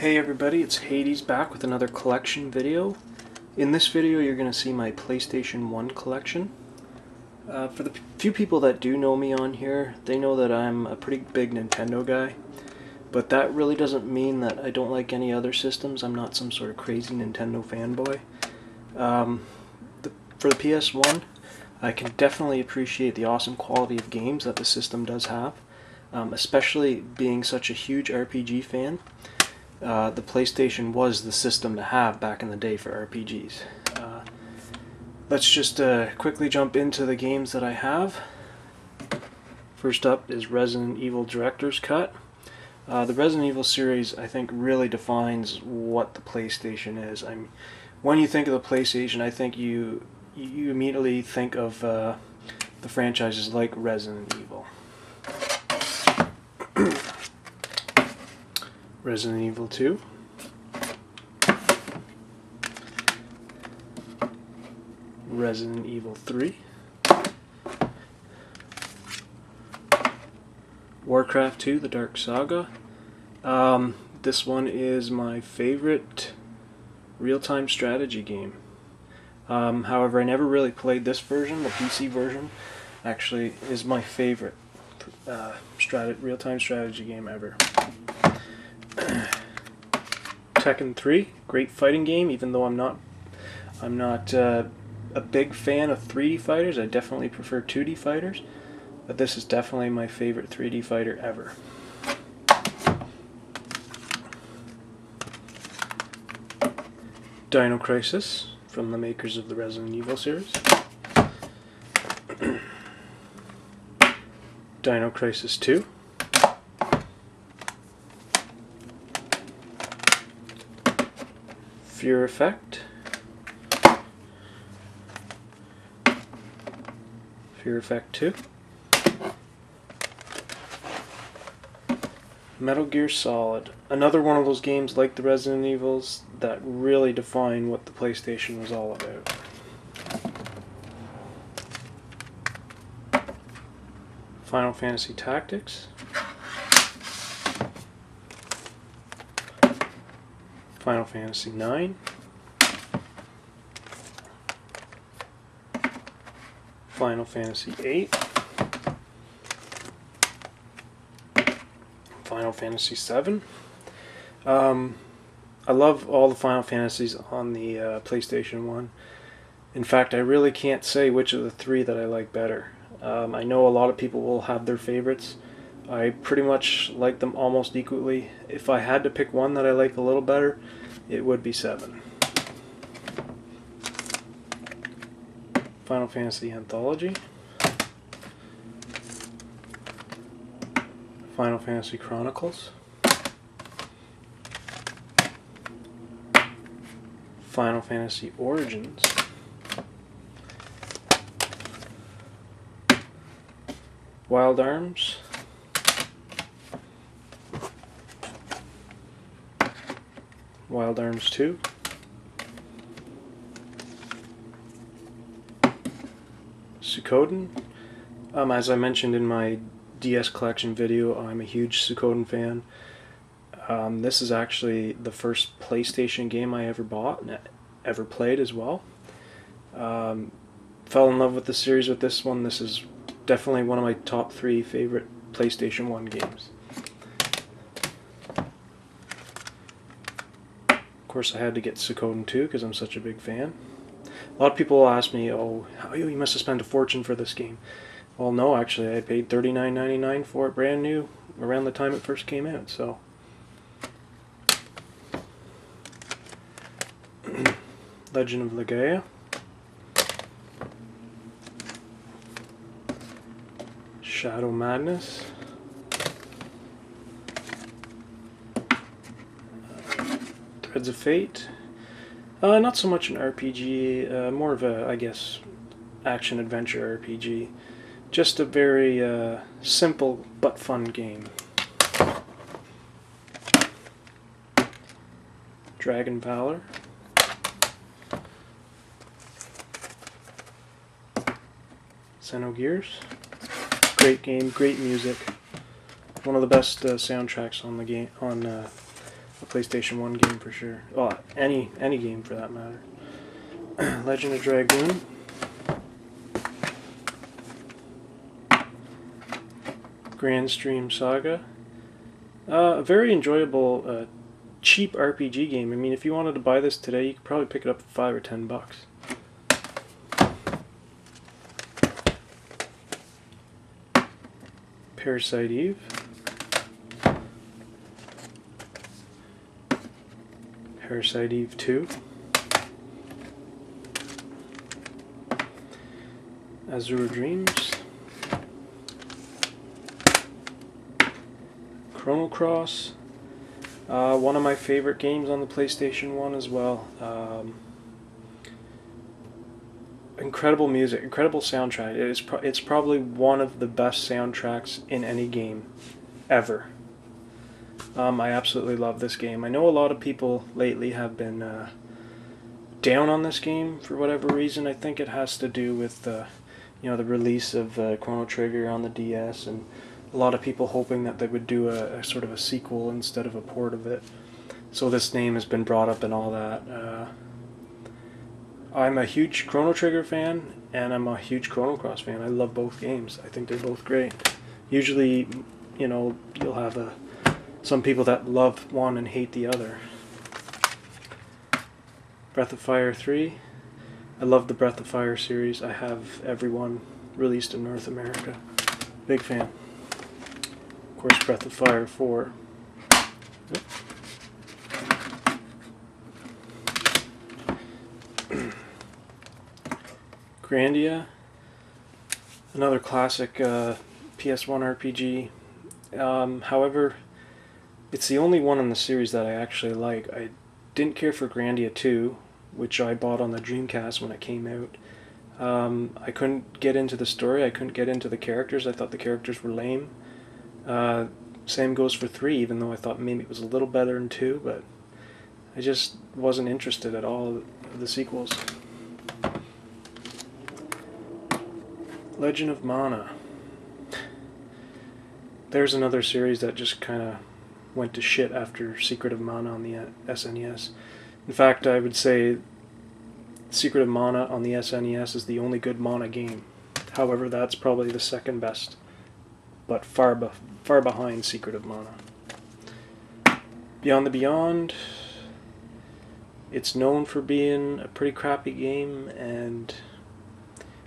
Hey everybody, it's Hades back with another collection video. In this video you're going to see my PlayStation 1 collection. For the few people that do know me on here, they know that I'm a pretty big Nintendo guy. But that really doesn't mean that I don't like any other systems. I'm not some sort of crazy Nintendo fanboy. For the PS1, I can definitely appreciate the awesome quality of games that the system does have. Especially being such a huge RPG fan. The PlayStation was the system to have back in the day for RPGs. Let's just quickly jump into the games that I have. First up is Resident Evil Director's Cut. The Resident Evil series, I think, really defines what the PlayStation is. I mean, when you think of the PlayStation, I think you immediately think of the franchises like Resident Evil. Resident Evil 2, Resident Evil 3, Warcraft 2, The Dark Saga. This one is my favorite real-time strategy game. However, I never really played this version. The PC version actually is my favorite real-time strategy game ever. Tekken 3, great fighting game. Even though I'm not a big fan of 3D fighters, I definitely prefer 2D fighters. But this is definitely my favorite 3D fighter ever. Dino Crisis, from the makers of the Resident Evil series. Dino Crisis 2. Fear Effect, Fear Effect 2, Metal Gear Solid, another one of those games like the Resident Evils that really define what the PlayStation was all about. Final Fantasy Tactics, Final Fantasy 9, Final Fantasy 8, Final Fantasy 7. I love all the Final Fantasies on the PlayStation 1. In fact, I really can't say which of the three that I like better. I know a lot of people will have their favorites. I pretty much like them almost equally. If I had to pick one that I like a little better, it would be 7. Final Fantasy Anthology, Final Fantasy Chronicles, Final Fantasy Origins, Wild Arms, Wild Arms 2, Suikoden. As I mentioned in my DS collection video, I'm a huge Suikoden fan. This is actually the first PlayStation game I ever bought and ever played as well. Fell in love with the series with this one. This is definitely one of my top 3 favorite PlayStation 1 games. Of course, I had to get Suikoden 2 because I'm such a big fan. A lot of people will ask me, oh, you must have spent a fortune for this game. Well, no, actually, I paid $39.99 for it brand new around the time it first came out, so. Legend of Legaia. Shadow Madness. Threads of Fate. Not so much an RPG, more of a, I guess, action-adventure RPG. Just a very simple but fun game. Dragon Valor. Xenogears. Great game, great music. One of the best soundtracks on the game, on a PlayStation 1 game for sure. Well, any game for that matter. Legend of Dragoon. Grand Stream Saga. A very enjoyable, cheap RPG game. I mean, if you wanted to buy this today, you could probably pick it up for $5 or $10. Parasite Eve. Parasite Eve 2. Azure Dreams. Chrono Cross. One of my favorite games on the PlayStation 1 as well. Incredible music, incredible soundtrack. It's probably one of the best soundtracks in any game ever. I absolutely love this game. I know a lot of people lately have been down on this game for whatever reason. I think it has to do with the release of Chrono Trigger on the DS, and a lot of people hoping that they would do a sort of a sequel instead of a port of it. So this name has been brought up and all that. I'm a huge Chrono Trigger fan, and I'm a huge Chrono Cross fan. I love both games. I think they're both great. Usually, you'll have some people that love one and hate the other. Breath of Fire 3. I love the Breath of Fire series. I have every one released in North America. Big fan. Of course, Breath of Fire 4. Yep. Grandia, another classic PS1 RPG. However, it's the only one in the series that I actually like. I didn't care for Grandia 2, which I bought on the Dreamcast when it came out. I couldn't get into the story, I couldn't get into the characters, I thought the characters were lame. Same goes for 3, even though I thought maybe it was a little better than 2, but I just wasn't interested at all in the sequels. Legend of Mana. There's another series that just kind of went to shit after Secret of Mana on the SNES. In fact, I would say Secret of Mana on the SNES is the only good Mana game. However, that's probably the second best, but far behind Secret of Mana. Beyond the Beyond. It's known for being a pretty crappy game, and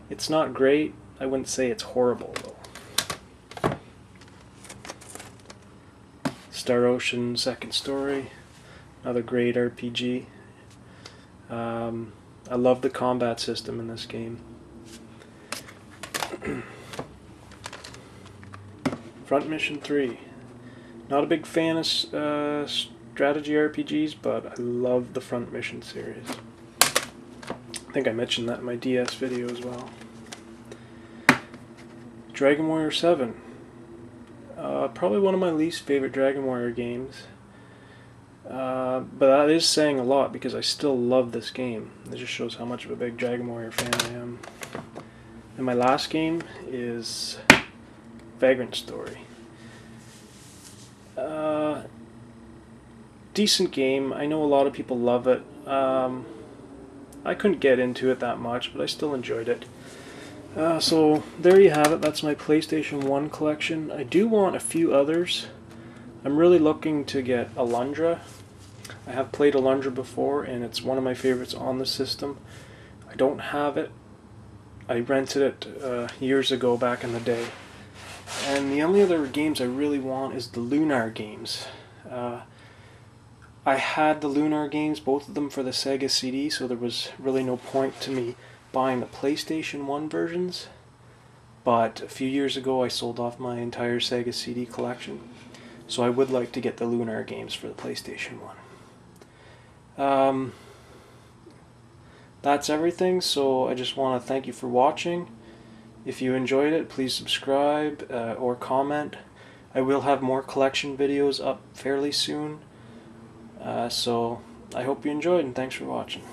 it's not great. I wouldn't say it's horrible, though. Star Ocean Second Story, another great RPG. I love the combat system in this game. Front Mission 3. Not a big fan of strategy RPGs, but I love the Front Mission series. I think I mentioned that in my DS video as well. Dragon Warrior 7. Probably one of my least favorite Dragon Warrior games. But that is saying a lot because I still love this game. It just shows how much of a big Dragon Warrior fan I am. And my last game is Vagrant Story. Decent game. I know a lot of people love it. I couldn't get into it that much, but I still enjoyed it. So there you have it. That's my PlayStation 1 collection. I do want a few others. I'm really looking to get Alundra. I have played Alundra before, and it's one of my favorites on the system. I don't have it. I rented it years ago back in the day. And the only other games I really want is the Lunar games. I had the Lunar games, both of them for the Sega CD, so there was really no point to me buying the PlayStation 1 versions. But a few years ago I sold off my entire Sega CD collection. So I would like to get the Lunar games for the PlayStation 1. That's everything, so I just want to thank you for watching. If you enjoyed it, please subscribe or comment. I will have more collection videos up fairly soon. So I hope you enjoyed, and thanks for watching.